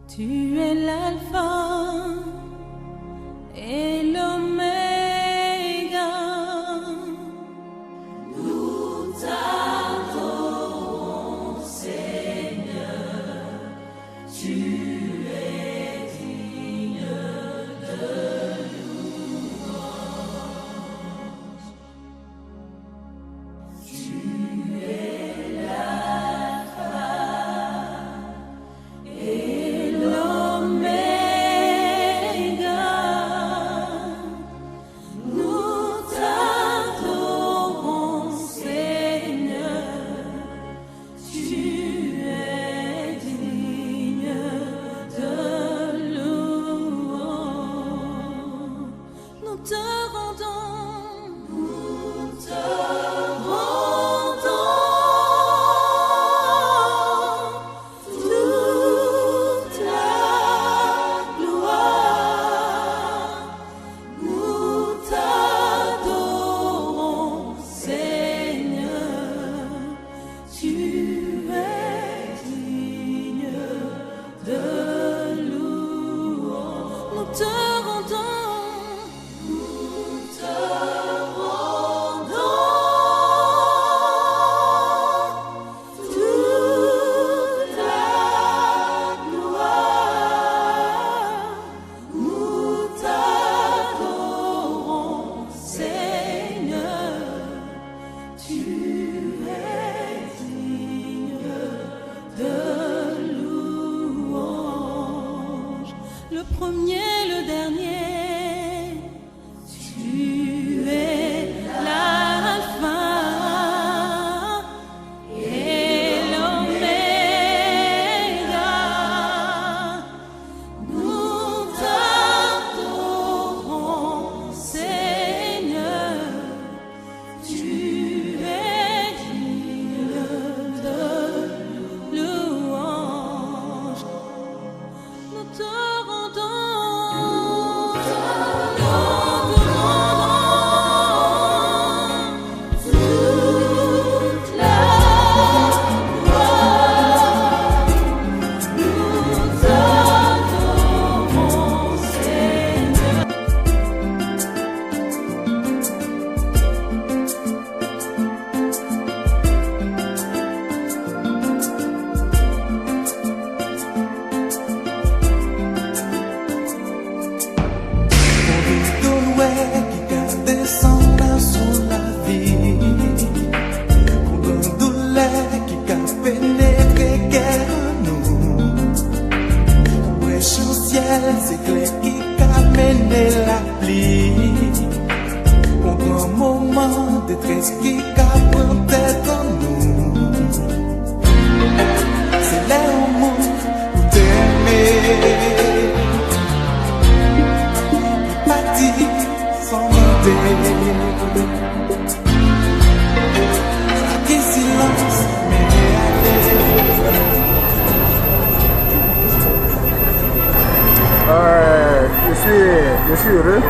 Tu es l'alpha et l'oméga. Nous t'adorons, Seigneur. Tu es digne de louange. Tu es l'alpha et l'oméga. Nous t'adorons, Seigneur. Tu es digne de louange. Nous te rendons, toute la gloire. Nous t'adorons, Seigneur. Tu es digne de louange. Nous te rendons, toute la gloire. Nous t'adorons, Seigneur. Tu es digne de louange. Le premier, le dernier. Tu es l'alpha et l'oméga. Nous t'adorons, Seigneur. Tu es digne de louange. Nous te rendons, toute la gloire. Nous t'adorons, Seigneur. Pour qui garde son âme sur la vie, pour un douleur qui a pénétré guerre nous, pour un ciel c'est clair qui a mené la pluie, pour un moment de détresse qui a pris tête en nous, c'est là au monde pour t'aimer. Parti sans monter, qui silence mais Je suis heureux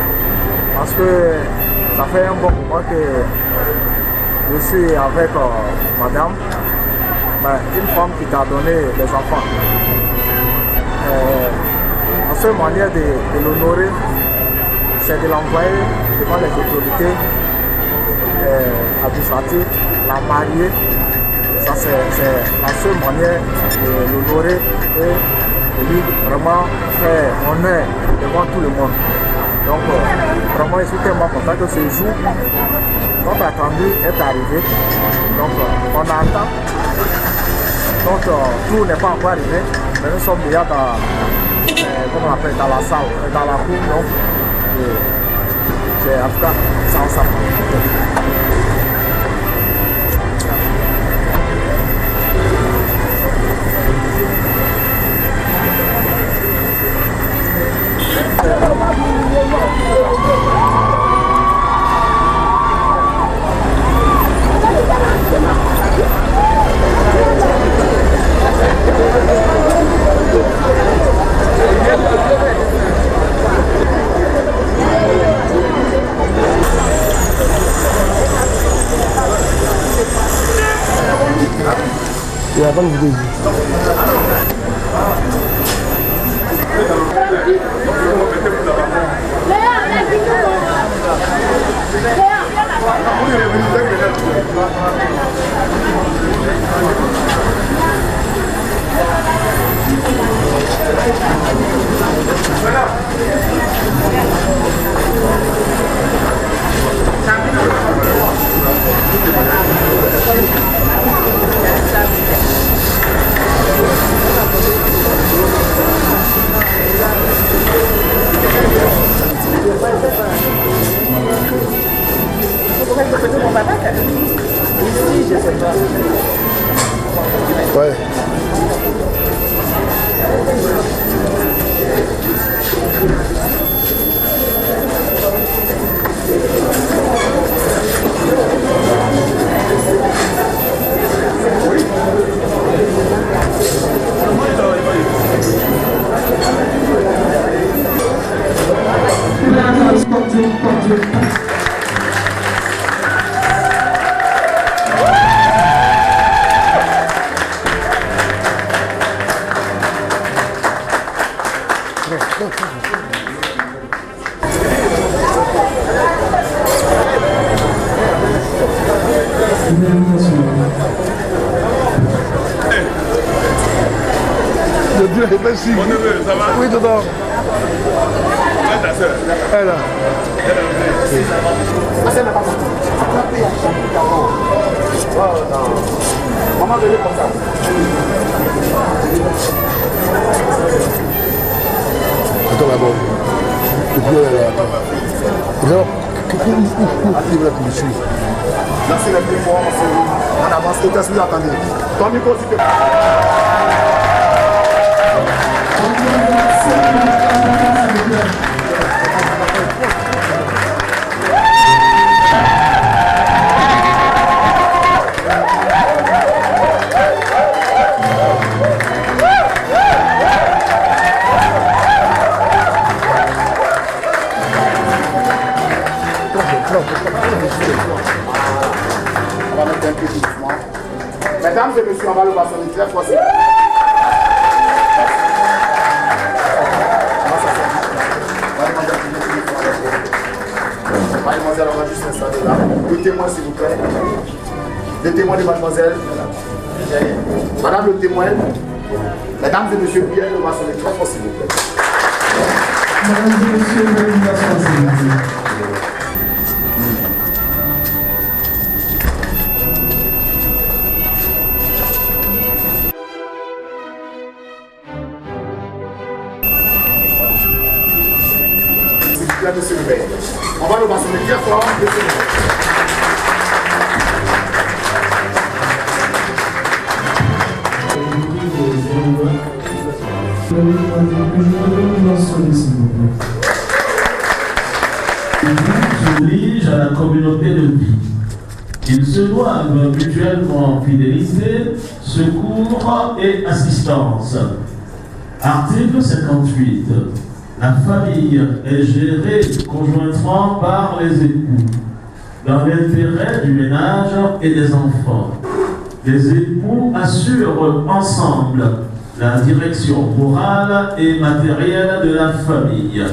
parce que ça fait un bon moment que je suis avec madame, une femme qui t'a donné des enfants. La seule manière de l'honorer, c'est de l'envoyer devant les autorités administratives, la marier. Ça, c'est la seule manière de l'honorer et de lui vraiment faire honneur devant tout le monde. Donc, vraiment, je suis tellement content que ce jour, notre attendu est arrivé. Donc, on attend. Donc, tout n'est pas encore arrivé, mais nous sommes déjà dans, comment on appelle, dans la salle, dans la cour. Donc, c'est en tout cas, ça en s'apprend. Et avant que vous Ouais. Merci. Mon neveu, ça va? Oui, dedans. Ouais, ta soeur. Elle est là. Maman, venez comme ça. Attends d'abord. Et puis elle est là. Alors, où est-ce que je suis? Là, c'est le plus fort, on avance, tout est attendez. Ton micro, s'il te plaît. On va mettre un peu doucement. Mesdames et messieurs, on va le bastonner très fort. Mademoiselle, on va juste s'installer là. Le témoin, s'il vous plaît. Le témoin de mademoiselle. Madame le témoin. Mesdames et messieurs, bien le bastonner très fort, s'il vous plaît. Mesdames et messieurs, l'invitation, s'il vous plaît. Monsieur le maire. On va le bastonner très fort, monsieur le maire. Ils obligent à la communauté de vie. Ils se doivent mutuellement fidélité, secours et assistance. Article 58. La famille est gérée conjointement par les époux, dans l'intérêt du ménage et des enfants. Les époux assurent ensemble la direction morale et matérielle de la famille,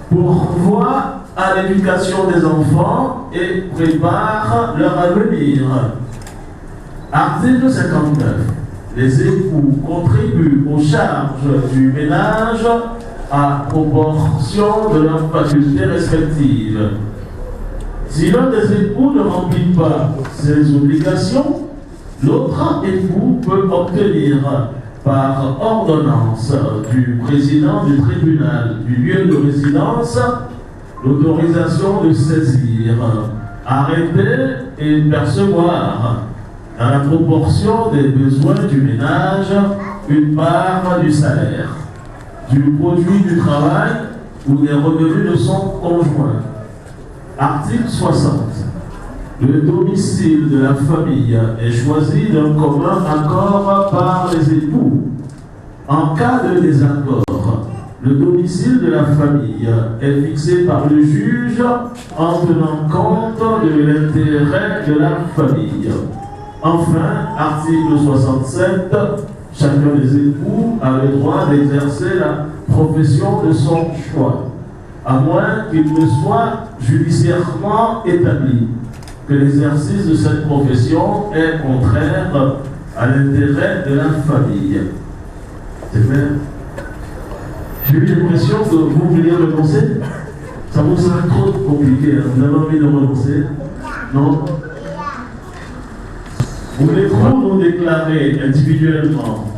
pourvoient à l'éducation des enfants et préparent leur avenir. Article 59. Les époux contribuent aux charges du ménage à proportion de leurs facultés respectives. Si l'un des époux ne remplit pas ses obligations, l'autre époux peut obtenir par ordonnance du président du tribunal du lieu de résidence l'autorisation de saisir, arrêter et percevoir, dans la proportion des besoins du ménage, une part du salaire, du produit du travail ou des revenus de son conjoint. Article 60. Le domicile de la famille est choisi d'un commun accord par les époux. En cas de désaccord, le domicile de la famille est fixé par le juge en tenant compte de l'intérêt de la famille. Enfin, article 67, Chacun des époux a le droit d'exercer la profession de son choix, à moins qu'il ne soit judiciairement établi que l'exercice de cette profession est contraire à l'intérêt de la famille. C'est clair? J'ai eu l'impression que vous vouliez renoncer. Ça vous semble trop compliqué, hein? Vous avez envie de renoncer? Non? Voulez-vous nous déclarer individuellement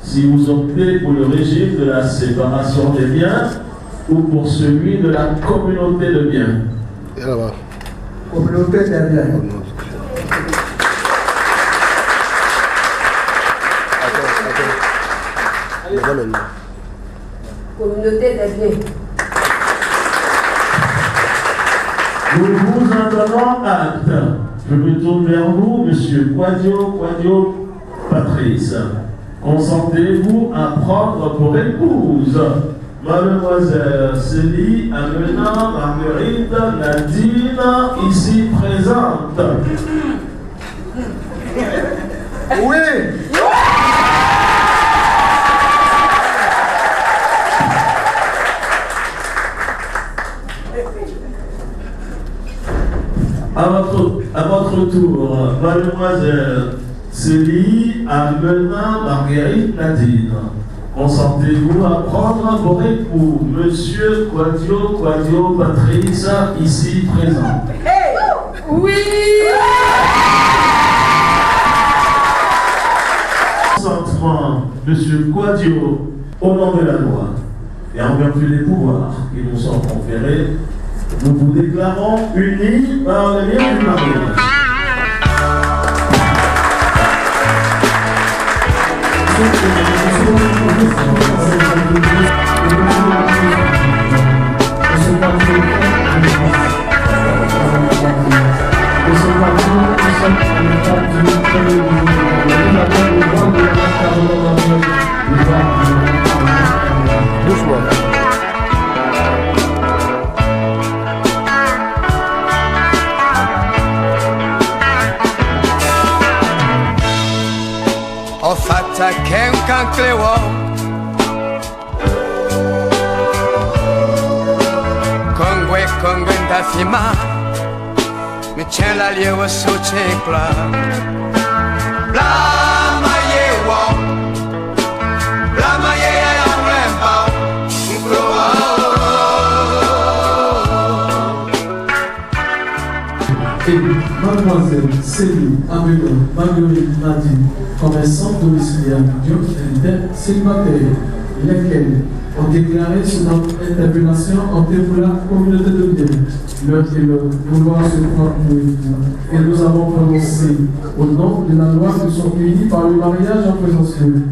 si vous optez pour le régime de la séparation des biens ou pour celui de la communauté de biens? Et là-bas. Communauté des biens. Communauté des biens. Nous vous en donnons acte. Je me tourne vers vous, monsieur Quadio Patrice. Consentez-vous à prendre pour épouse mademoiselle Célie Amena Marguerite Nadine, ici présente? Oui. À votre tour, mademoiselle Célie Amena Marguerite Nadine, consentez-vous à prendre pour époux monsieur Quadio Patrice, ici présent? Oui. Consentement, monsieur Quadio, au nom de la loi et en vertu des pouvoirs qui nous sont conférés, nous vous déclarons unis par le lien du mariage. Ho fatto che un canclewo con da fima mi c'è la lievo su cicla bla ma ye ya Et mademoiselle Célie Amena Marguerite Nadine, commerçante domiciliaire du célibataire, lesquels ont déclaré son interpellation en pour la communauté de biens. Leur et leur vouloir se prendre pour époux. Et nous avons prononcé au nom de la loi que sont unis par le mariage en présence de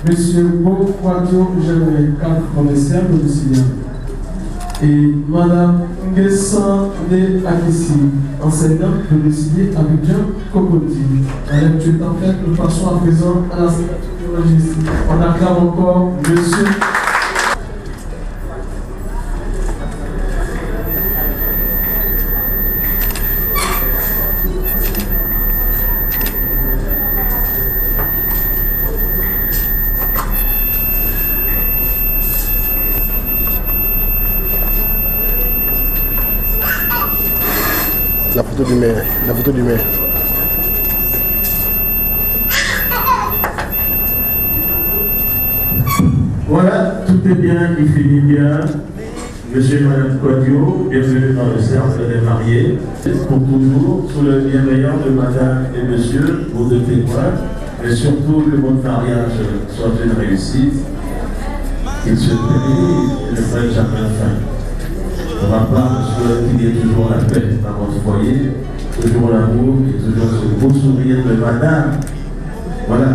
Monsieur Beau Quadio Germain, cadre commercial domiciliaire. Et Madame Nguessan de Akissi, enseignante domiciliée à Abidjan Cocody. Madame, tu es en fait, nous passons à présent à la signature registre. On acclame encore Monsieur. La photo du maire. La photo du maire. Voilà, tout est bien qui finit bien. Monsieur et Madame Quadio, bienvenue dans le cercle des mariés. Pour toujours, sous le bienveillant de Madame et Monsieur, vos deux témoins, et surtout que votre mariage soit une réussite, qu'il se termine et ne prenne jamais fin. De ma part, je souhaite qu'il y ait toujours la paix dans votre foyer, toujours l'amour et toujours ce beau sourire de Madame. Voilà,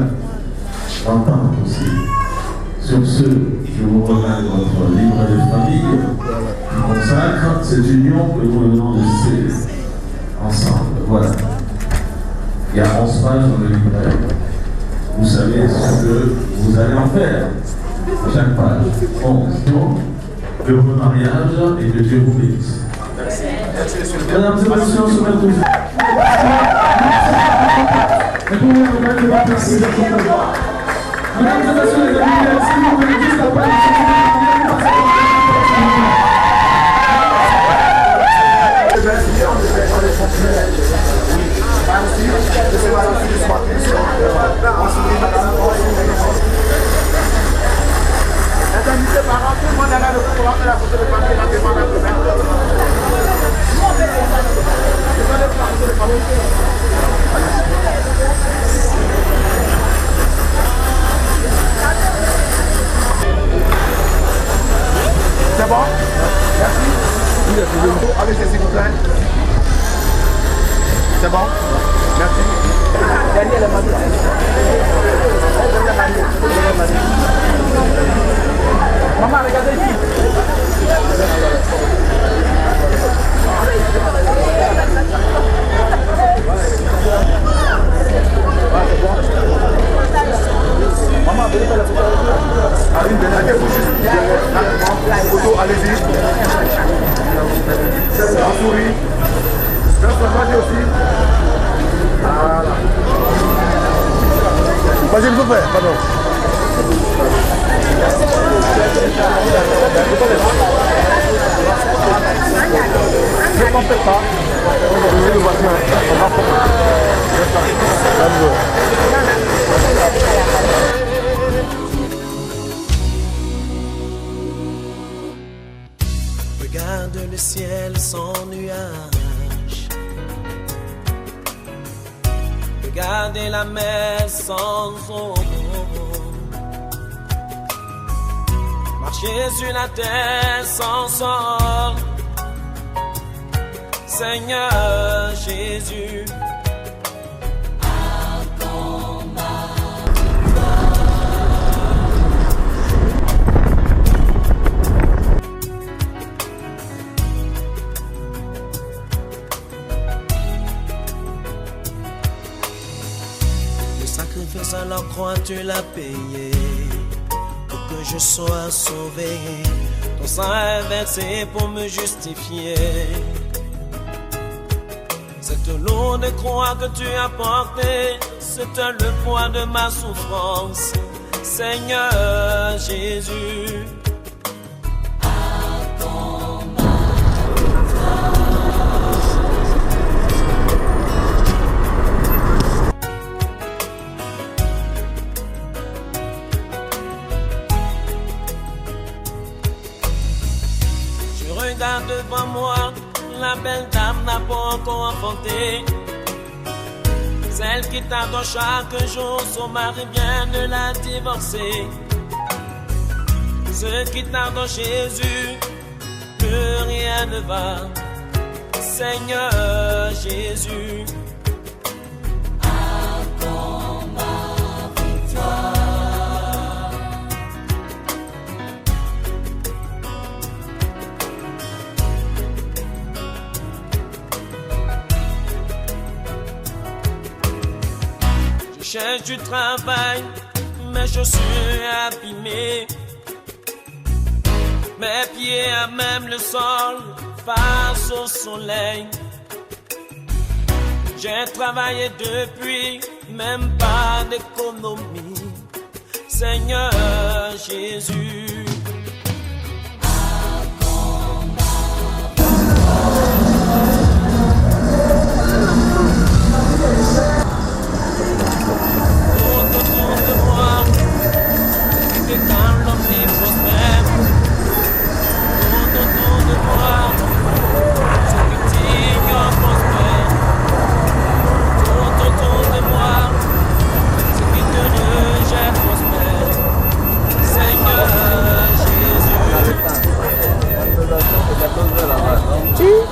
entendre aussi. Sur ce, je vous remets votre livre de famille qui consacre cette union que nous venons de sceller ensemble. Voilà. Il y a 11 pages dans le livret. Vous savez ce que vous allez en faire. À chaque page, 11. Heureux mariage et que Dieu vous bénisse. Mesdames et messieurs, on se met tous. Et pour vous, mesdames, merci. Mesdames et messieurs les amis, s'il vous plaît, juste après C'est bon? Merci. Allez, s'il vous plaît. C'est bon? Merci. Daniel maman, regardez ici. Maman, venez faire la photo. Allez, venez, photo, allez-y. En souris. Vas-y aussi. Voilà. Vas-y, s'il vous plaît, pardon. Ne comptez pas. Regarde le ciel sans nuages. Regardez la mer sans eau. Marcher sur la terre sans sol. Seigneur Jésus, le sacrifice à la croix tu l'as payé pour que je sois sauvé. Ton sang est versé pour me justifier. Cette lourde croix que tu as portée, c'était le poids de ma souffrance. Seigneur Jésus, je regarde devant moi. La belle dame n'a pas encore enfanté. Celle qui t'adore chaque jour, son mari vient de la divorcer. Ceux qui t'adorent Jésus, que rien ne va. Seigneur Jésus, accorde ma victoire. Je cherche du travail, mes chaussures abîmées. Mes pieds à même le sol, face au soleil. J'ai travaillé depuis, même pas d'économie. Seigneur Jésus,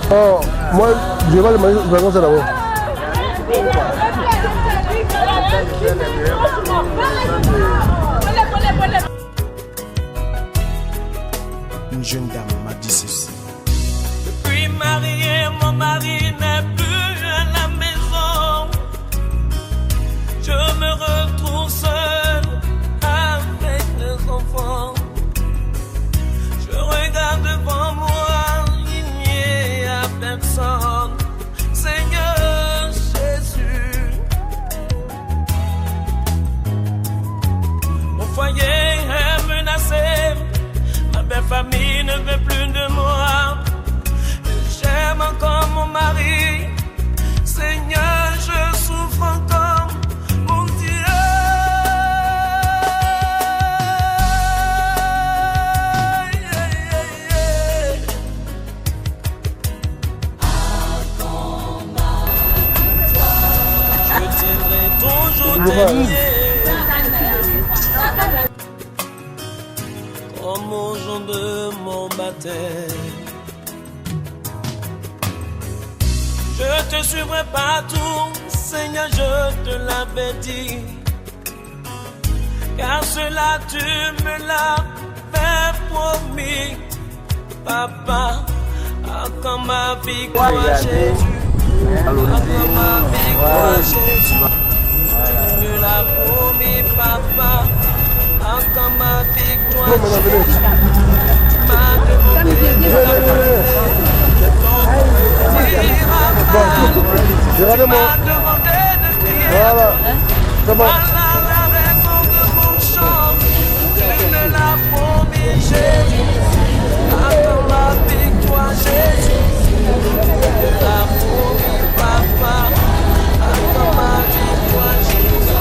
Oh, moi, je vais le manger vraiment ça d'abord. Une jeune dame m'a dit ceci. Depuis marié, mon mari n'est plus à la maison. Je me retrouve seul avec les enfants. Je regarde devant moi, il n'y a personne. Seigneur Comme au jour de mon baptême. Je te suivrai partout, Seigneur, je te l'avais dit. Car cela tu me l'as fait promis. Papa, accorde ma victoire, Jésus. Accorde ma victoire, Jésus. Tu me l'as promis, Papa. Accorde ma victoire, Jésus. Tu m'as demandé de crier. Voilà. C'est bon. Voilà la raison de mon chant. Tu me l'as promis, Jésus. Accorde ma victoire, Jésus. Tu me l'as promis, Papa. Accorde ma victoire, Jésus.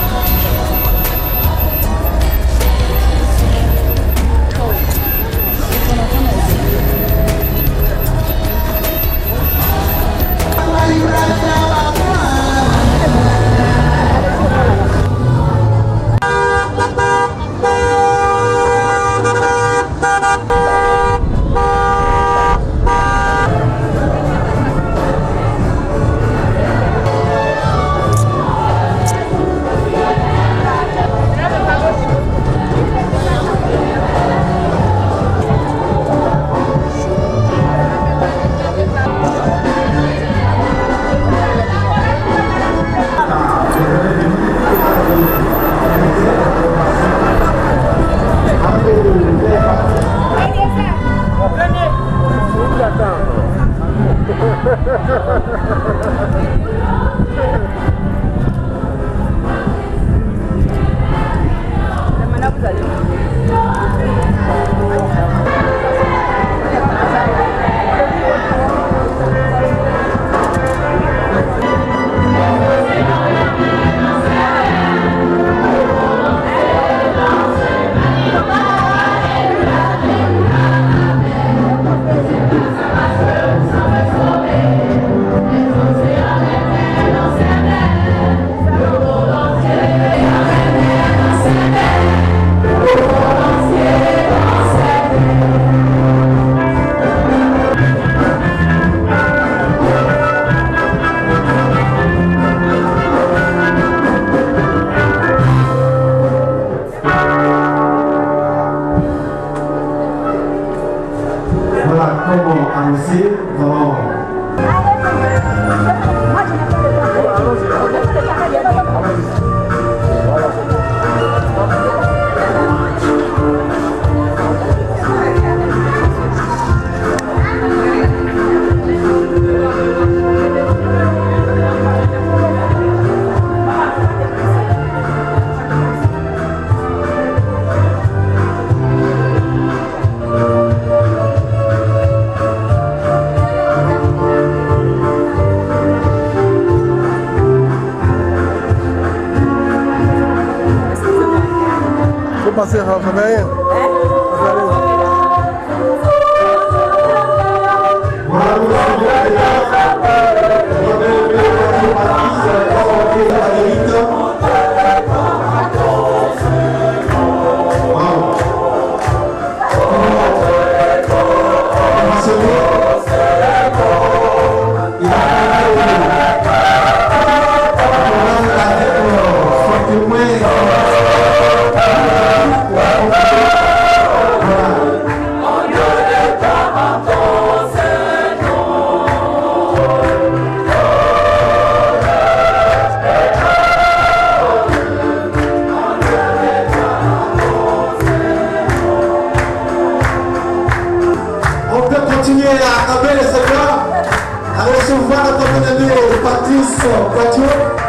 Passer à rien.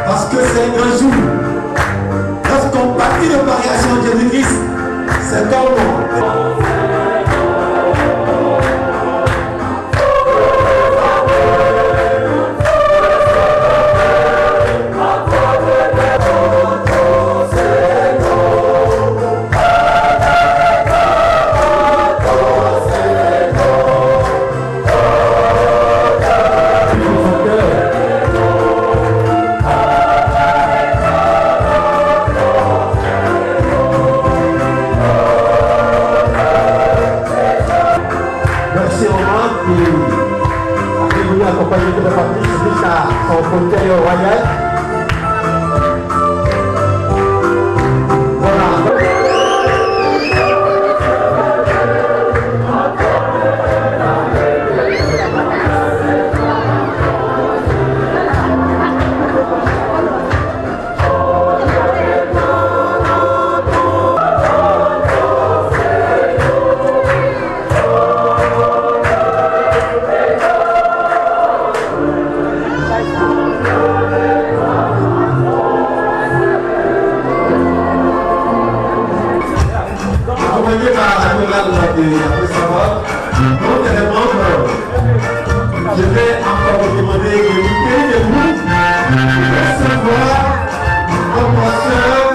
Parce que c'est un grand jour. Lorsqu'on partit de variation de Jésus-Christ, c'est comme accompagné par la chorale de Savoir. Donc, les membres, je vais encore vous demander de vous tenir debout pour recevoir notre pasteur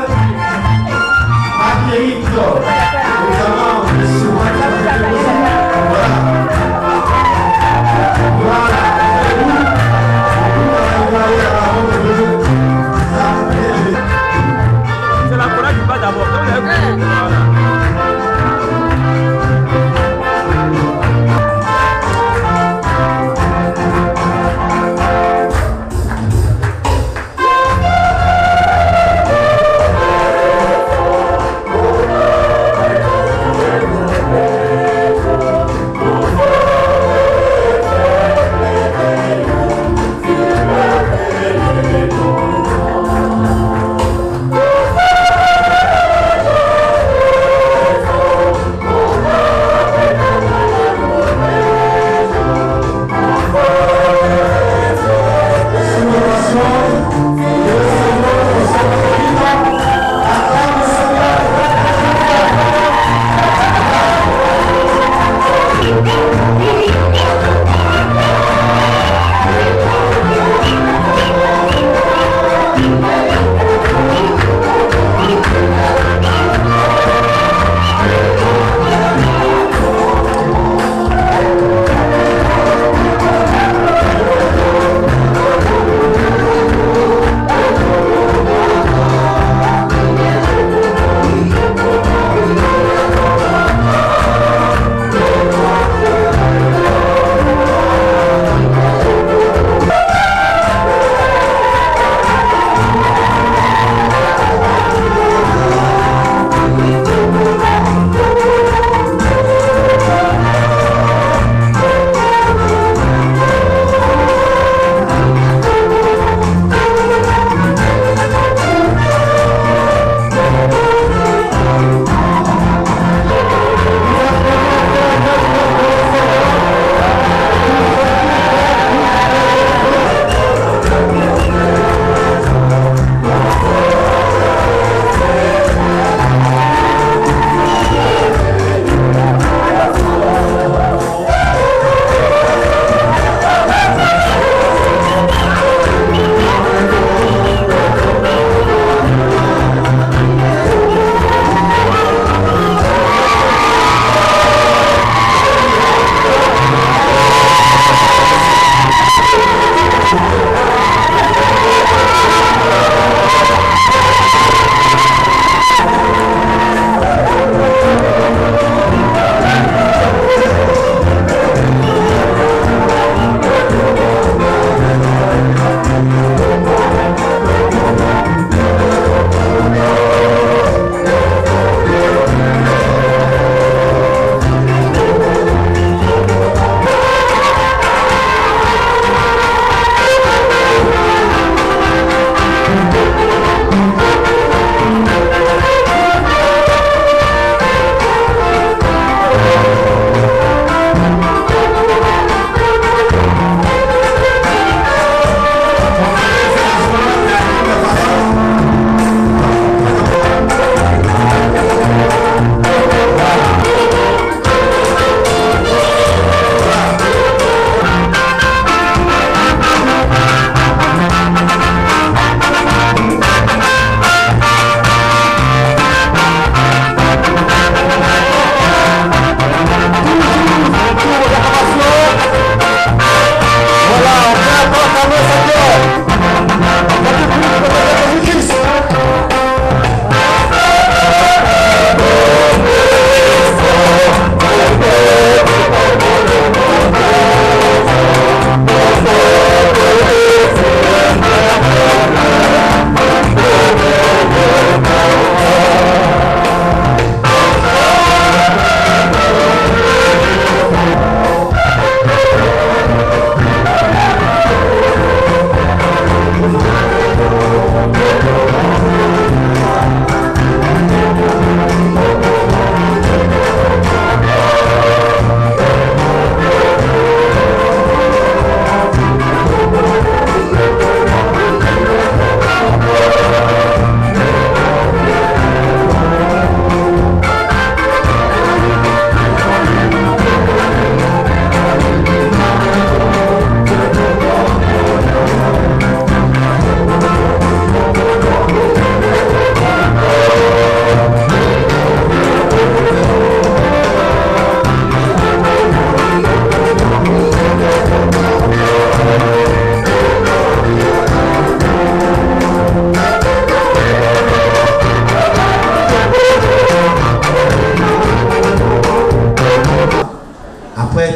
Marguerite, notamment M. Voilà. Voilà. C'est la chorale qui va d'abord.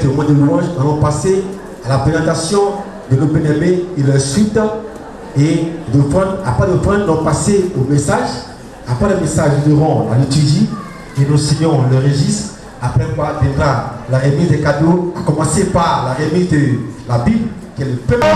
ce moment de louange, nous allons passer à la présentation de nos bien-aimés et leur suite. Et après de prendre, nous allons passer au message. Après le message, nous aurons la liturgie et nous signons le registre. Après quoi viendra la remise des cadeaux, à commencer par la remise de la Bible, qui est le premier.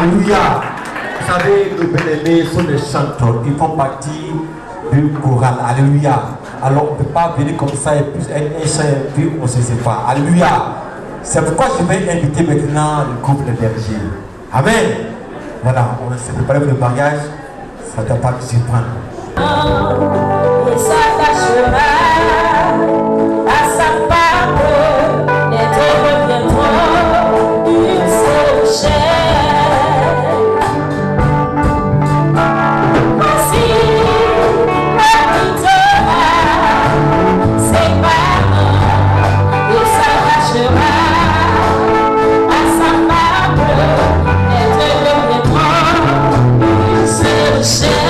Alléluia. Vous savez, nos bien-aimés sont des chanteurs. Ils font partie du choral. Alléluia. Alors on ne peut pas venir comme ça et puis un chant et puis on ne se sépare. Alléluia. C'est pourquoi je vais inviter maintenant le groupe des bergers. Amen. Voilà, on s'est préparé pour le bagage. Ça ne doit pas nous surprendre. Il s'attachera à sa parole et te reviendront une seule chair. Voici, on quittera ses parents, il s'attachera à sa parole et te reviendront une seule chair.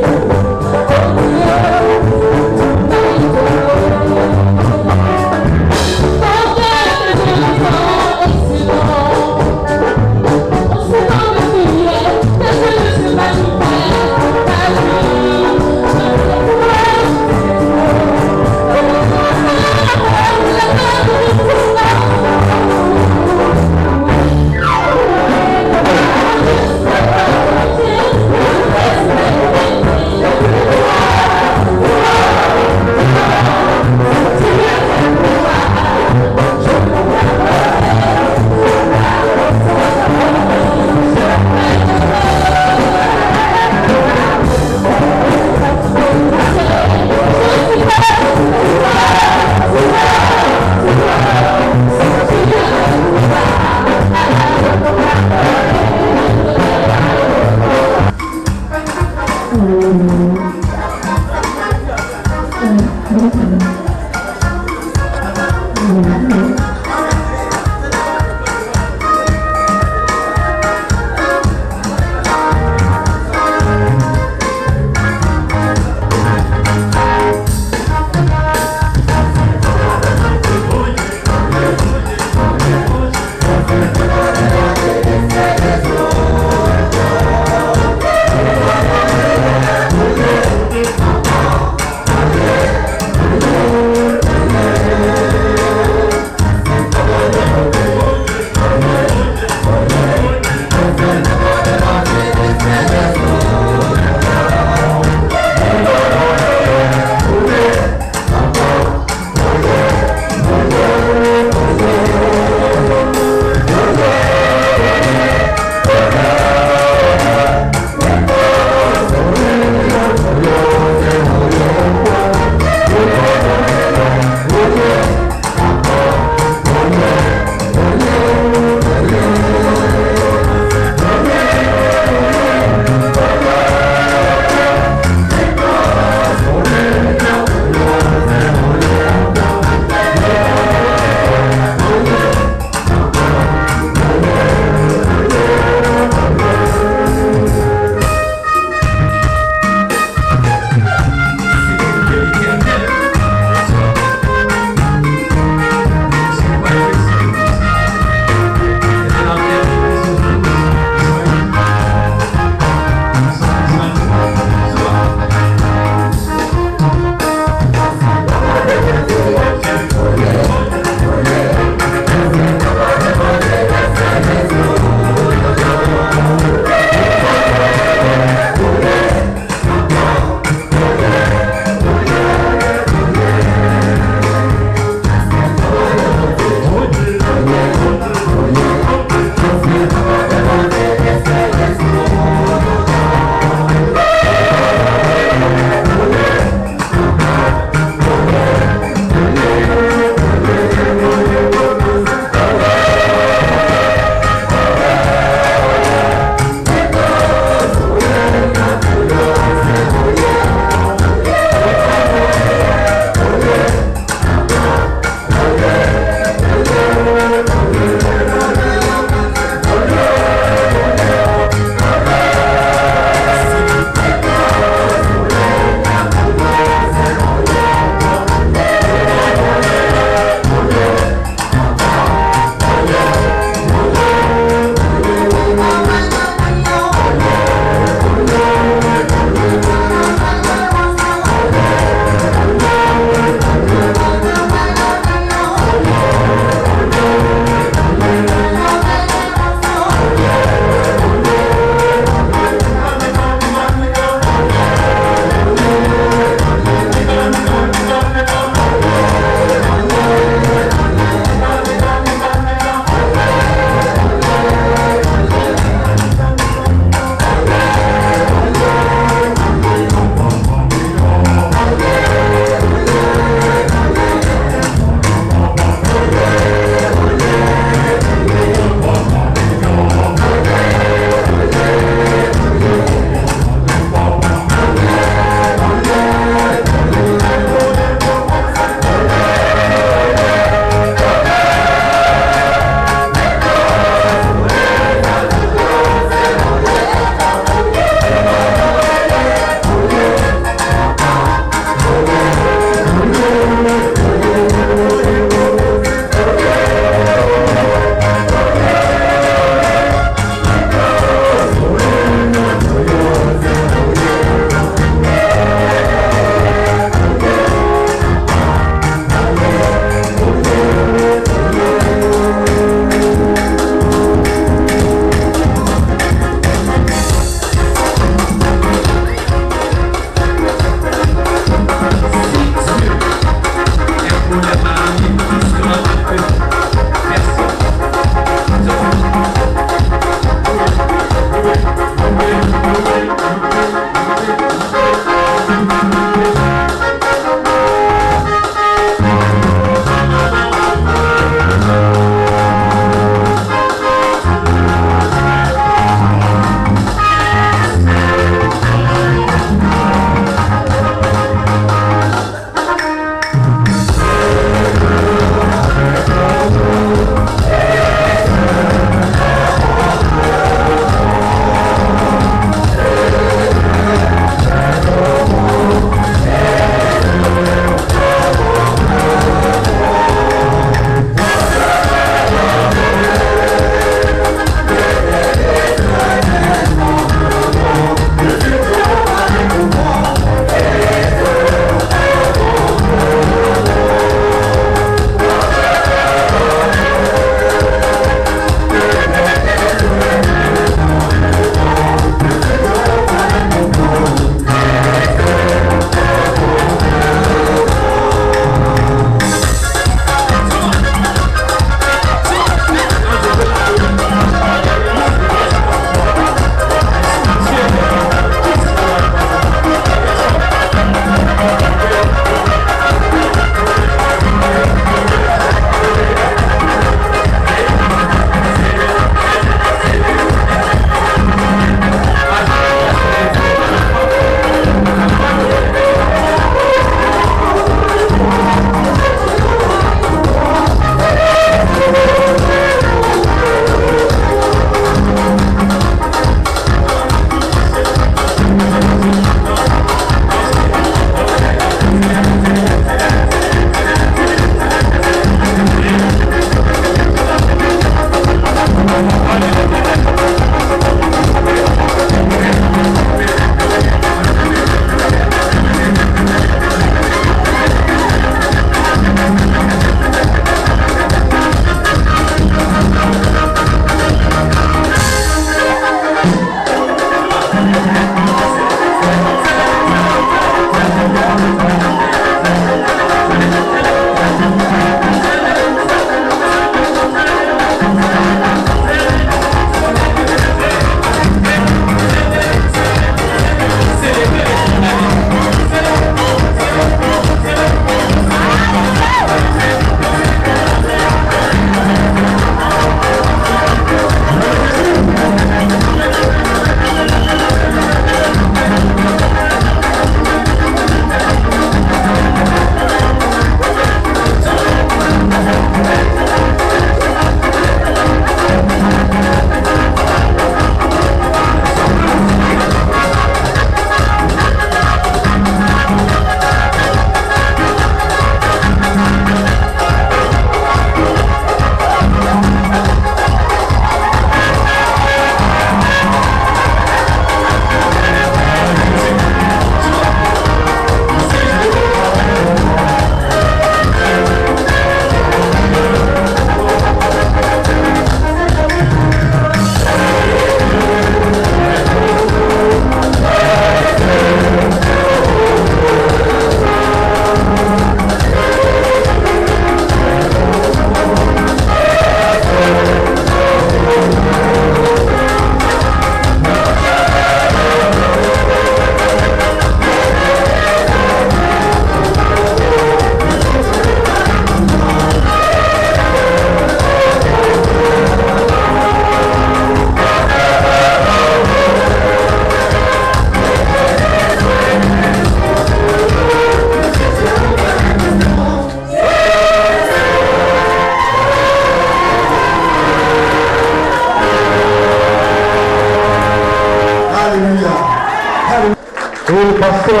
Et le pasteur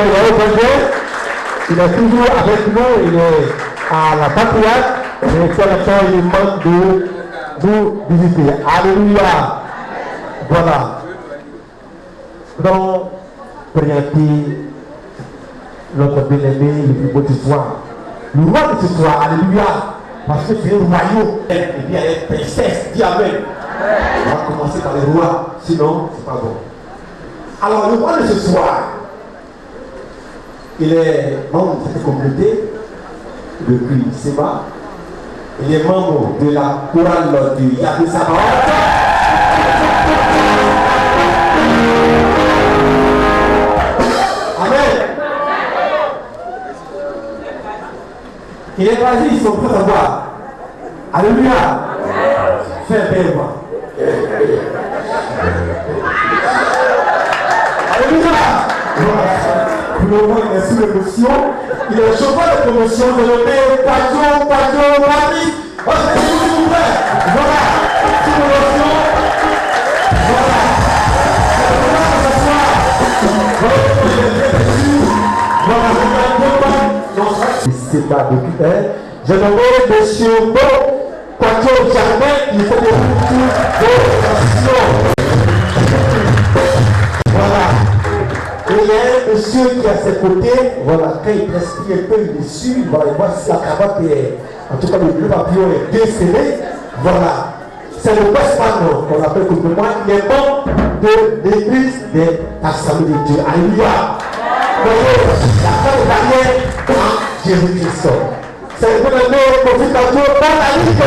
il est toujours avec nous, il est à la patriarche, mais pour l'instant il manque de nous visiter. Alléluia. Voilà. Donc, présenter notre bien-aimé, le plus beau du soir. Le roi de ce soir, alléluia. Parce que c'est un royaume. Et bien, il y a une princesse, dis amen. On va commencer par les rois, sinon, c'est pas bon. Alors, le roi de ce soir, il est membre de cette communauté, depuis Seba. Il est membre de la chorale du Yahvé Sabaoth. Amen. Il est choisi son propre voix. Alléluia. Fais un bel voix. Alléluia. Pour le moment, il est sous l'émotion. Il est chauffeur de promotion de nommé Pacho, Patrick. Voilà. Sous l'émotion. C'est pas de je nomme monsieur Beau Quator Jardin, il fait des retours de voilà. Et il y a un monsieur qui est à ses côtés, voilà, quand il respire un peu, il est dessus, voilà, il voit si la cravate est, en tout cas le bleu papillon est bien scellé, voilà. C'est le Westman qu'on appelle complètement, il est membre de l'église des Assemblées de Dieu. Alléluia. Vous voyez, la fin de carrière en Jésus-Christ. C'est le bon ami pour tout à tour dans la ligue.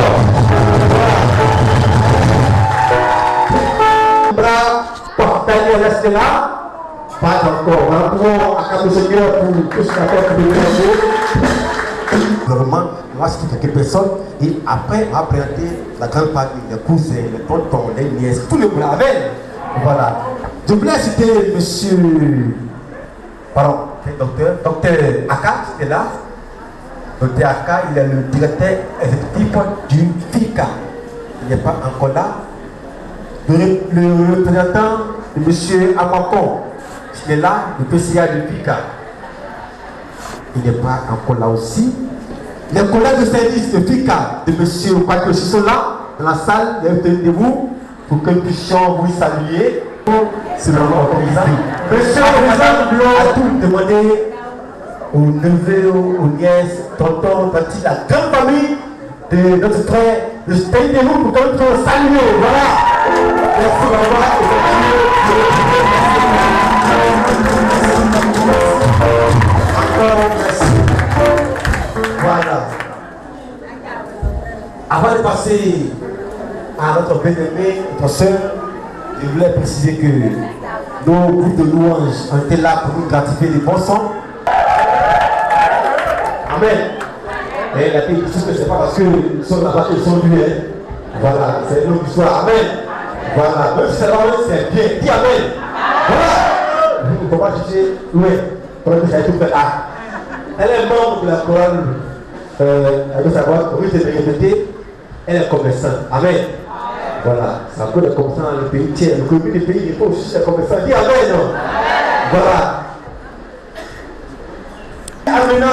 Voilà. Portail reste là. Pas encore. Voilà, pour accabler le Seigneur pour tout ce qu'on peut faire. Vraiment, moi, ce qui fait quelques personnes, et après, on va présenter la grande partie, les cousins, les tontons, les nièces, tout le monde avec. Voilà. Je voulais citer monsieur. Pardon, docteur Aka, c'était là. Docteur Aka, il est le directeur exécutif du FICA. Il n'est pas encore là. Le représentant de monsieur Amakon, il est là, le PCA du FICA. Il n'est pas encore là aussi. Les collègues de service de FICA de monsieur Patrick sont là, dans la salle, il est de vous, pour que nous puissions vous saluer. C'est le moment autorisant. Monsieur le président, à tout demander aux neveux, aux nièces, tontons, tantis, la grande famille de notre frère, de Stein de vous, pour que nous puissions saluer. Voilà. Merci d'avoir encore merci. Voilà. Avant de passer à notre bien-aimé, notre soeur, je voulais préciser que nos groupes de louanges ont été là pour nous gratifier des bons sons. Amen. Et la paix, tout ce que c'est pas parce que nous sommes là-bas, ils sont venus. Voilà, c'est une autre histoire. Amen. Voilà, même si c'est là, c'est bien. Dis Amen. Voilà. Vous ne pouvez pas juger. Oui, pour que ça ait tout fait. Elle est membre de la chorale. Elle veut savoir, oui, c'est répété. Elle est commerçante. Amen. Voilà, c'est un peu de commerçants dans le pays tiers. Le commune des pays, il faut aussi des commerçants. Dis Amen. Non? Voilà. Amen.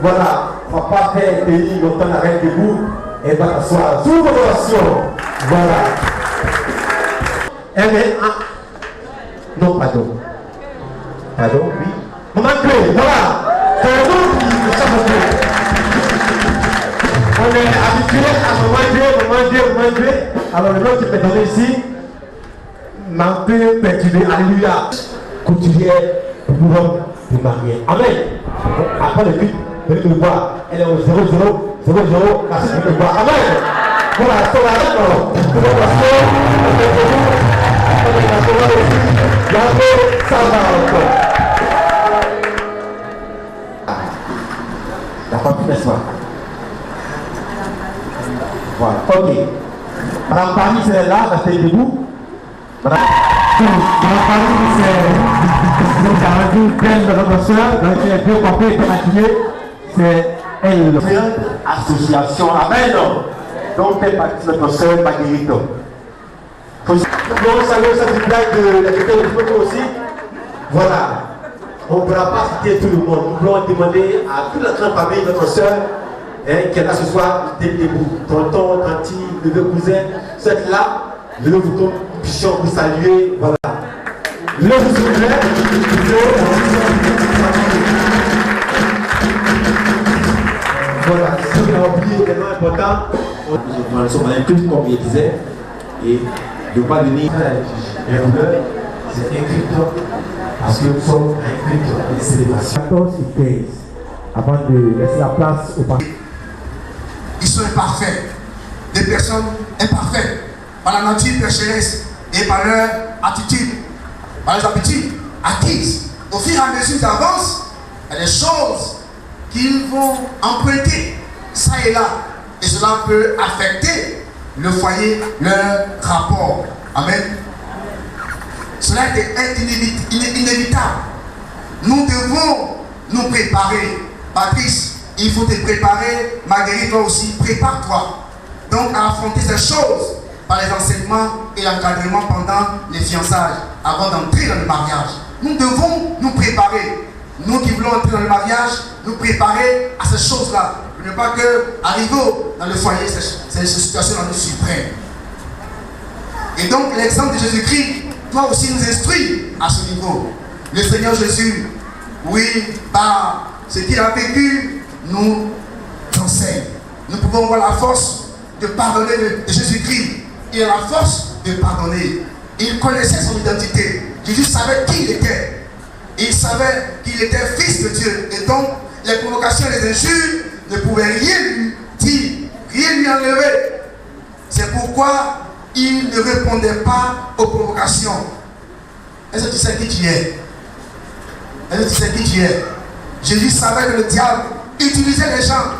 Voilà, on ne va pas faire pays longtemps avec debout et va t'asseoir sous vos orations. Voilà. Non, pardon. Pardon, oui. Maman Clé, voilà. C'est un nom qui nous chante. On est habitué à maman Dieu. Alors le nom qui peut donner ici m'a peu perturbé. Alléluia. Couturière pour de marier. Amen. Après le but, vous allez le voir. Elle est au 00, la suite de le voir. Amen. Voilà, c'est la d'accord, n'est-ce pas? Voilà, ok. Madame Paris, c'est là, restez debout. Madame. Dans la famille, c'est donc la vie pleine de notre soeur, donc elle est bien compris et maquillée, c'est elle. Association, amen. Donc elle partie de notre soeur Marguerite. Nous saluons cette blague de la fête de photo aussi. Voilà. On ne pourra pas citer tout le monde. Nous voulons demander à toute la grande famille de notre soeur qui est là ce soir, debout. Tonton, tanti, neveu, cousin, vous êtes là. Le vous puissions vous saluer. Voilà. Le vous souhaite. Voilà. Ce qu'on a oublié également important. Nous sommes un culte, comme il disait. Et de ne pas venir les couleurs, c'est un culte. Parce que nous sommes un culte de célébration. 14 et 15. Avant de laisser la place au parti. Ils sont imparfaits. Des personnes imparfaites. Par la nature pécheresse et par leur attitude, par les habitudes acquises. Au fur et à mesure qu'ils avancent, il y a des choses qu'ils vont emprunter, ça et là. Et cela peut affecter le foyer, leur rapport. Amen. Cela est inévitable. Nous devons nous préparer. Patrice, il faut te préparer. Marguerite, toi aussi, prépare-toi. Donc à affronter ces choses par les enseignements et l'encadrement pendant les fiançailles, avant d'entrer dans le mariage. Nous devons nous préparer. Nous qui voulons entrer dans le mariage, nous préparer à ces choses-là. Pour ne pas que, arriver dans le foyer, ces situations nous surprennent. Et donc l'exemple de Jésus-Christ doit aussi nous instruire à ce niveau. Le Seigneur Jésus, oui, par ce qu'il a vécu, nous enseigne. Nous pouvons voir la force de pardonner de Jésus-Christ. Il a la force de pardonner. Il connaissait son identité. Jésus savait qui il était. Il savait qu'il était fils de Dieu. Et donc, les provocations et les injures ne pouvaient rien lui dire, rien lui enlever. C'est pourquoi il ne répondait pas aux provocations. Est-ce que tu sais qui tu es? Est-ce que tu sais qui tu es? Jésus savait que le diable utilisait les gens.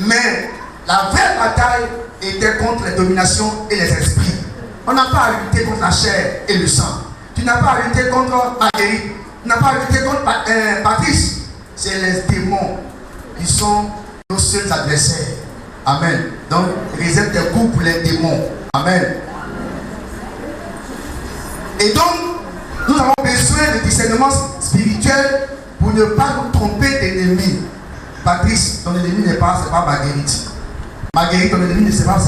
Mais la vraie bataille était contre les dominations et les esprits. On n'a pas à lutter contre la chair et le sang. Tu n'as pas à lutter contre Marguerite. Tu n'as pas à lutter contre Patrice. C'est les démons qui sont nos seuls adversaires. Amen. Donc, réserve tes coups pour les démons. Amen. Et donc, nous avons besoin de discernement spirituel pour ne pas nous tromper d'ennemis. Patrice, ton ennemi n'est pas, c'est pas Marguerite. Marguerite, ton ennemi, c'est pas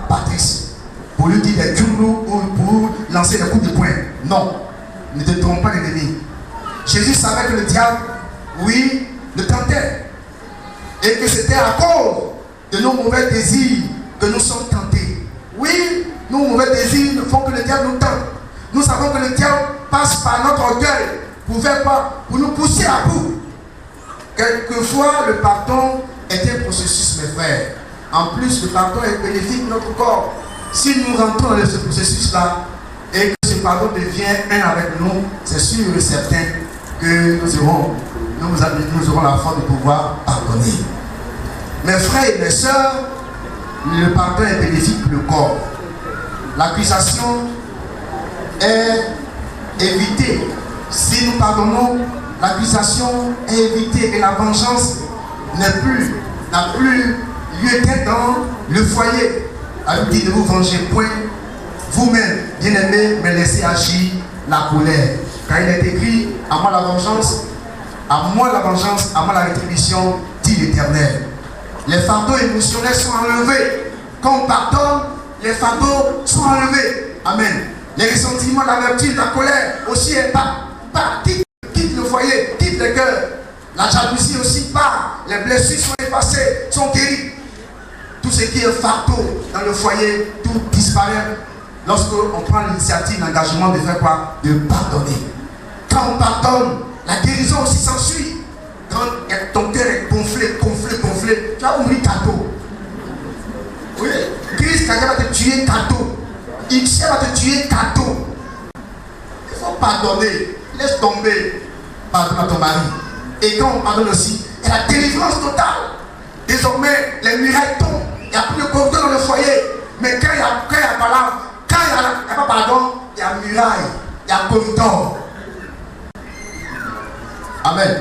Patrice. Pour lui dire des djunglous ou pour lancer des coups de poing. Non, ne te trompe pas d'ennemi. Jésus savait que le diable, oui, le tentait. Et que c'était à cause de nos mauvais désirs que nous sommes tentés. Oui, nos mauvais désirs font que le diable nous tente. Nous savons que le diable passe par notre orgueil pour nous pousser à bout. Quelquefois, le pardon est un processus, mes frères. En plus, le pardon est bénéfique pour notre corps. Si nous rentrons dans ce processus-là et que ce pardon devient un avec nous, c'est sûr et certain que nous aurons la force de pouvoir pardonner. Mes frères et mes sœurs, le pardon est bénéfique pour le corps. L'accusation est évitée. Si nous pardonnons, l'accusation est évitée et la vengeance n'a plus lieu d'être dans le foyer. A lui dit: ne vous vengez point vous-même, bien-aimés, mais laissez agir la colère. Car il est écrit: à moi la vengeance, à moi la rétribution, dit l'Éternel. Les fardeaux émotionnels sont enlevés. Quand on pardonne, les fardeaux sont enlevés. Amen. Les ressentiments, l'amertume, la colère aussi est quitte le foyer, quitte le cœur. La jalousie aussi part. Les blessures sont effacées, sont guéries. Tout ce qui est fardeau dans le foyer, tout disparaît lorsqu'on prend l'initiative, l'engagement de faire quoi? De pardonner. Quand on pardonne, la guérison aussi s'ensuit. Quand ton cœur est gonflé, tu vas oublier cadeau. Oui, Christ va te tuer cadeau. X va te tuer cadeau. Il faut pardonner. Laisse tomber. Pardonne à ton mari. Et quand on pardonne aussi, il y a la délivrance totale. Désormais, les murailles tombent. Il n'y a plus de cordon dans le foyer. Mais quand il n'y a pas pardon, il y a muraille. et à corridor. Amen.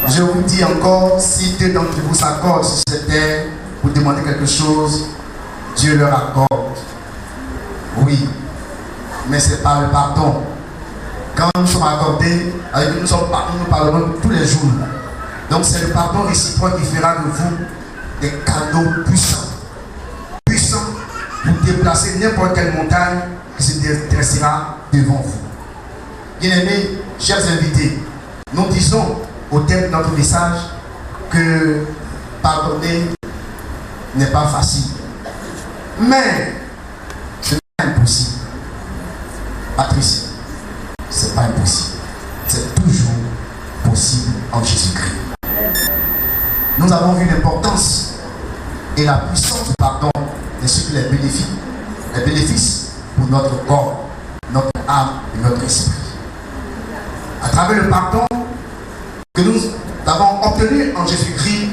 Je vous dis encore, si deux d'entre vous s'accordent sur cette terre pour demander quelque chose, Dieu leur accorde. Oui, mais c'est par le pardon. Quand nous sommes accordés, nous parlerons tous les jours. Donc c'est le pardon réciproque qui fera de vous des cadeaux puissants. Puissants pour déplacer n'importe quelle montagne qui se dressera devant vous. Bien-aimés, chers invités, nous disons au terme de notre message que pardonner n'est pas facile. Mais ce n'est pas impossible. Patrice, c'est pas impossible. C'est toujours possible en Jésus-Christ. Nous avons vu l'importance et la puissance du pardon ainsi que les bénéfices pour notre corps, notre âme et notre esprit. À travers le pardon que nous avons obtenu en Jésus-Christ,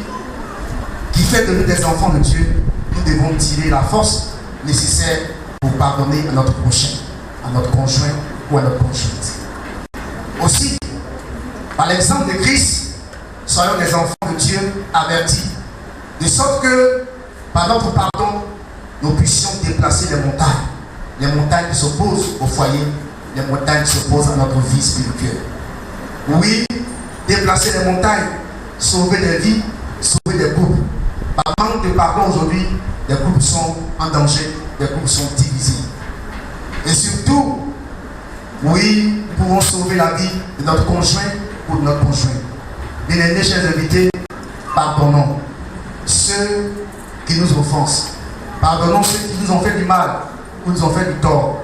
qui fait de nous des enfants de Dieu, nous devons tirer la force nécessaire pour pardonner à notre prochain, à notre conjoint ou à notre conjointe. Aussi, par l'exemple de Christ, soyons des enfants de Dieu avertis, de sorte que, par notre pardon, nous puissions déplacer les montagnes qui s'opposent au foyer, les montagnes qui s'opposent à notre vie spirituelle. Oui, déplacer les montagnes, sauver des vies, sauver des couples. Par manque de pardon aujourd'hui, les couples sont en danger, les couples sont divisés. Et surtout, oui, nous pouvons sauver la vie de notre conjoint ou de notre conjoint. Bien-aimés, chers invités, pardonnons ceux qui nous offensent. Pardonnons ceux qui nous ont fait du mal ou nous ont fait du tort.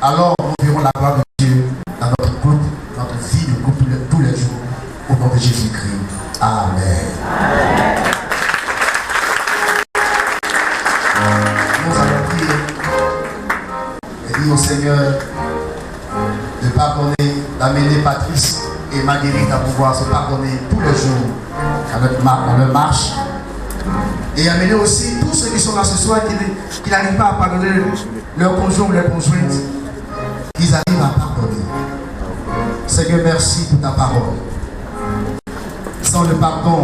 Alors nous verrons la gloire de Dieu dans notre couple, notre vie de couple tous les jours. Au nom de Jésus-Christ. Amen. Nous allons prier et dire au Seigneur de pardonner, d'amener Patrice et Marguerite à pouvoir se pardonner tous les jours dans leur marche. Et amener aussi tous ceux qui sont là ce soir qui n'arrivent pas à pardonner leur conjoint ou leur conjointe, qu'ils arrivent à pardonner. Seigneur, merci pour ta parole. Sans le pardon,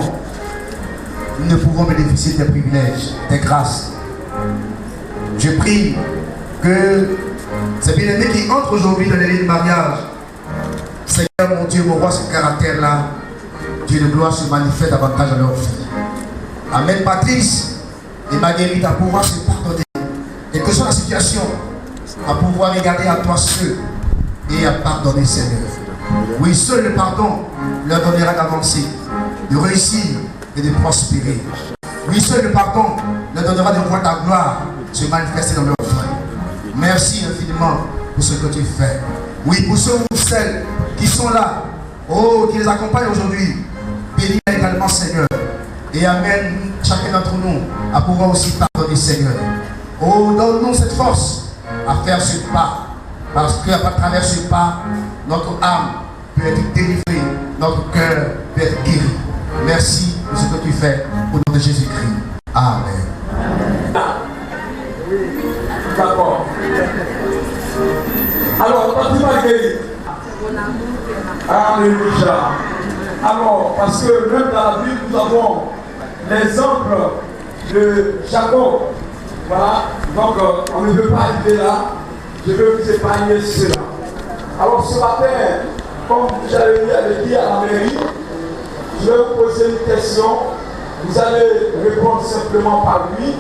nous ne pouvons bénéficier des privilèges, des grâces. Je prie que ces bien-aimés qui entrent aujourd'hui dans les lignes de mariage, Seigneur, mon Dieu, mon roi, ce caractère-là, Dieu de gloire se manifeste davantage dans leur vie. Amène Patrice et Marguerite à pouvoir se pardonner, quelle que soit la situation, à pouvoir regarder à toi seul et à pardonner, Seigneur. Oui, seul le pardon leur donnera d'avancer, de réussir et de prospérer. Oui, seul le pardon leur donnera de voir ta gloire se manifester dans leur vie. Merci infiniment pour ce que tu fais. Oui, pour ceux ou celles qui sont là, oh, qui les accompagnent aujourd'hui, bénis également, Seigneur. Et amène chacun d'entre nous à pouvoir aussi pardonner, Seigneur. Oh, donne-nous cette force à faire ce pas. Parce qu'à travers ce pas, notre âme peut être délivrée, notre cœur peut être guéri. Merci pour ce que tu fais au nom de Jésus-Christ. Amen. D'accord. Alors, Patrice Marguerite. Alléluia. Alors, parce que même dans la Bible, nous avons l'exemple de Jacob. Voilà. Donc, on ne veut pas arriver là. Je veux vous épargner cela. Alors, ce matin, comme j'avais dit à la mairie, je vais vous poser une question. Vous allez répondre simplement par oui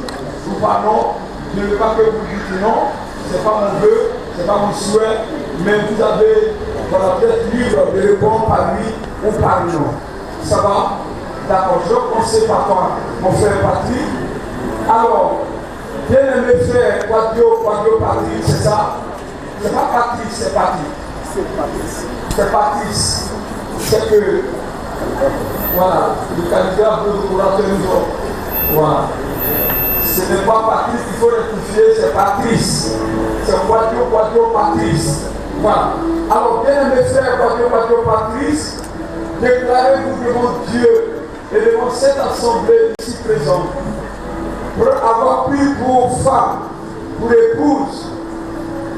ou par non. Je ne veux pas que vous dites non. Ce n'est pas mon vœu, ce n'est pas mon souhait. Mais vous avez, voilà, vous êtes libre de répondre par oui ou par non. Ça va? D'accord. Je vais commencer par toi, mon frère Patrick. Alors, bien aimé frère, Quadio Patrick, c'est ça? C'est pas Patrick, c'est Patrick. C'est Patrice. C'est que, voilà, le candidat pour la télévision. Voilà. Ce n'est pas Patrice qu'il faut rectifier, c'est Patrice. C'est Quadio Patrice. Voilà. Alors, bien aimé frère, Quadio Patrice, déclarez-vous devant Dieu et devant cette assemblée ici présente pour avoir pris pour femme pour épouse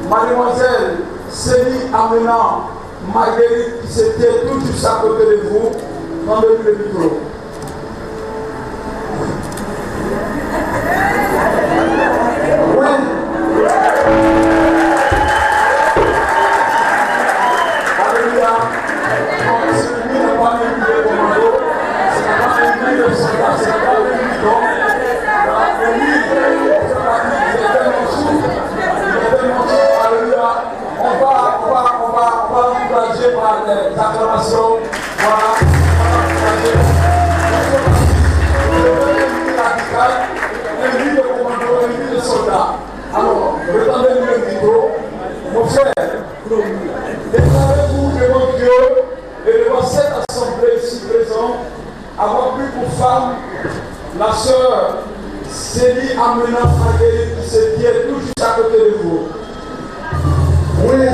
Mademoiselle Célie Amenant Marguerite qui se tient tout juste à côté de vous, dans le micro. Oui. Alléluia. C'est lui n'a pas écouté le commando, c'est pas écouté le soldat, c'est pas écouté le don. Alléluia. On va encourager par les acclamations. Voilà. Un livre de commando, un livre de soldat. Alors, retendez-nous le micro. Mon frère, déclarez-vous devant Dieu et devant cette assemblée ici présente avoir pris pour femme la sœur Célie Amenant Marguerite qui se tient tout juste à côté de vous. Oui.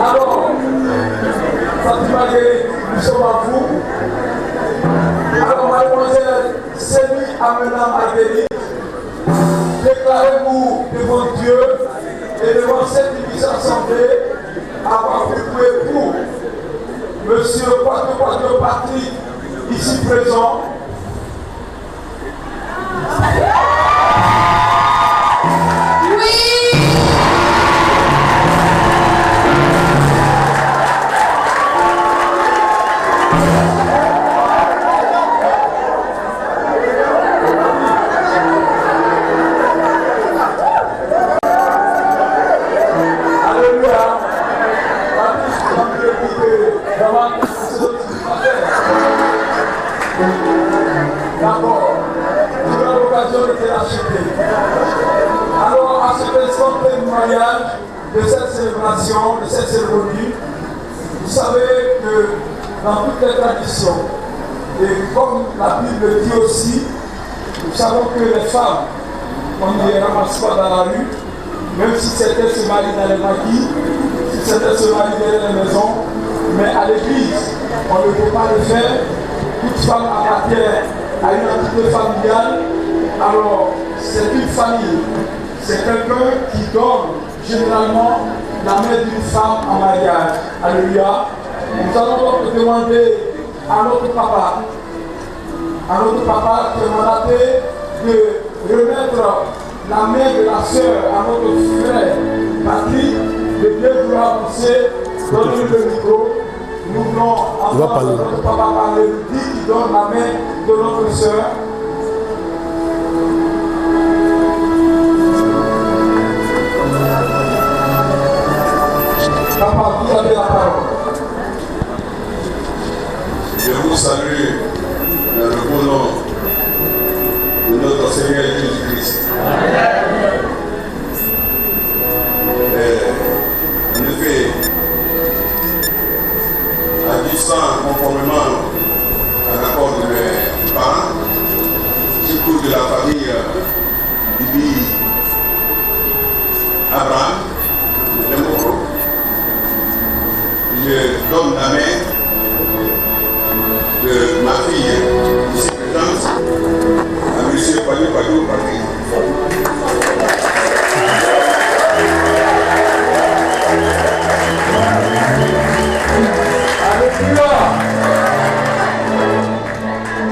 Alors, Fatima Marguerite, nous sommes à vous. Alors, mademoiselle Célie Amenant Marguerite, déclarez-vous devant Dieu et devant cette église assemblée avoir pris pour époux Monsieur Quadio Patrick, ici présent. D'abord, tu as l'occasion de te l'acheter. Alors, à cet instant témoignage de cette célébration, de cette cérémonie, vous savez que dans toutes les traditions, et comme la Bible dit aussi, nous savons que les femmes, on ne les ramasse pas dans la rue, même si certains se marient dans les maquis, si certains se marient dans les maisons, mais à l'église, on ne peut pas le faire. Toute femme appartient à une entité familiale, alors c'est une famille, c'est quelqu'un qui donne généralement la main d'une femme en mariage. Alléluia. Nous allons donc demander à notre papa qui est mandaté de remettre la main de la sœur à notre frère Patrick, de bien vouloir avancer, donner le micro. Nous voulons entendre notre papa parler, dit qui donne la main de notre sœur. Papa, vous avez la parole. Je vous salue dans le beau nom de notre Seigneur Jésus-Christ. En effet, agissant conformément à l'accord de mes parents, surtout de la famille Bibi Abraham, de Moro, je donne la main de ma fille ici présente à M. Quadio Patrick.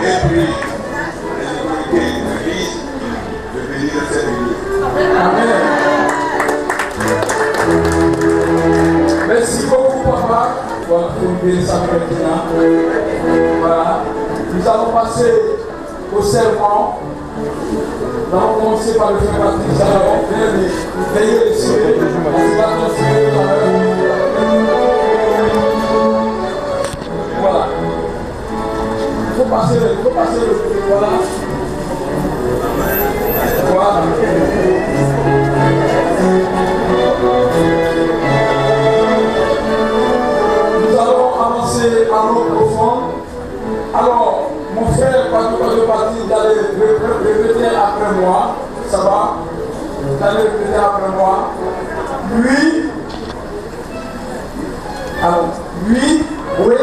Et puis, les autorités de l'Église de venir à cette réunion. Merci beaucoup, papa, pour trouver ça maintenant. Voilà. Nous allons passer au serment. Nous allons commencer par le frère Patrick. Nous allons veiller les cieux. Voilà. Il faut passer le. Voilà. Voilà. Nous allons avancer à l'eau profonde. Alors, mon frère, Quadio Patrick, d'aller répéter après moi. Ça va? D'aller répéter après moi. Lui. Alors, lui, oui.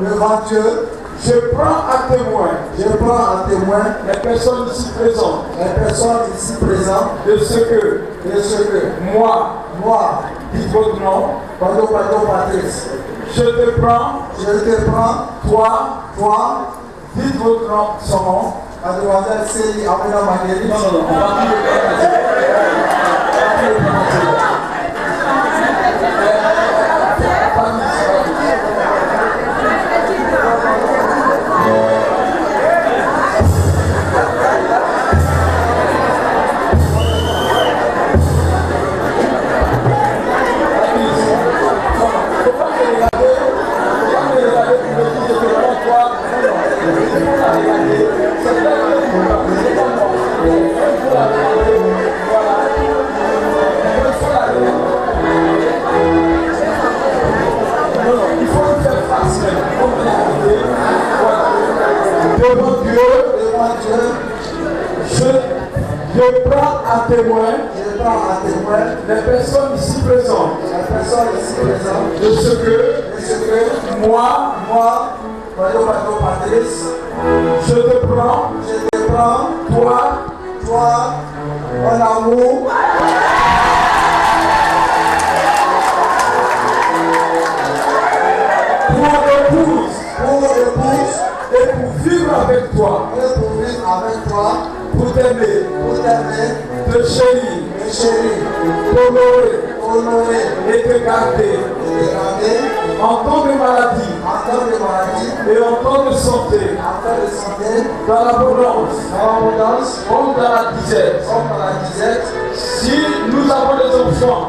devant Dieu, je prends à témoin les personnes ici présentes, de ce que moi, dites votre nom, Patrice, je te prends, toi, dites votre nom, son nom, mademoiselle Célie Amena Magueri. Non, on va plus le prononcer. Je prends à témoin les personnes ici présentes de ce que moi, Patrice, je te prends, toi, mon amour, pour épouse, et pour vivre avec toi, pour t'aimer, te chérir, t'honorer et te garder en temps de maladie et en temps de santé, dans l'abondance comme dans la disette. Si nous avons des enfants,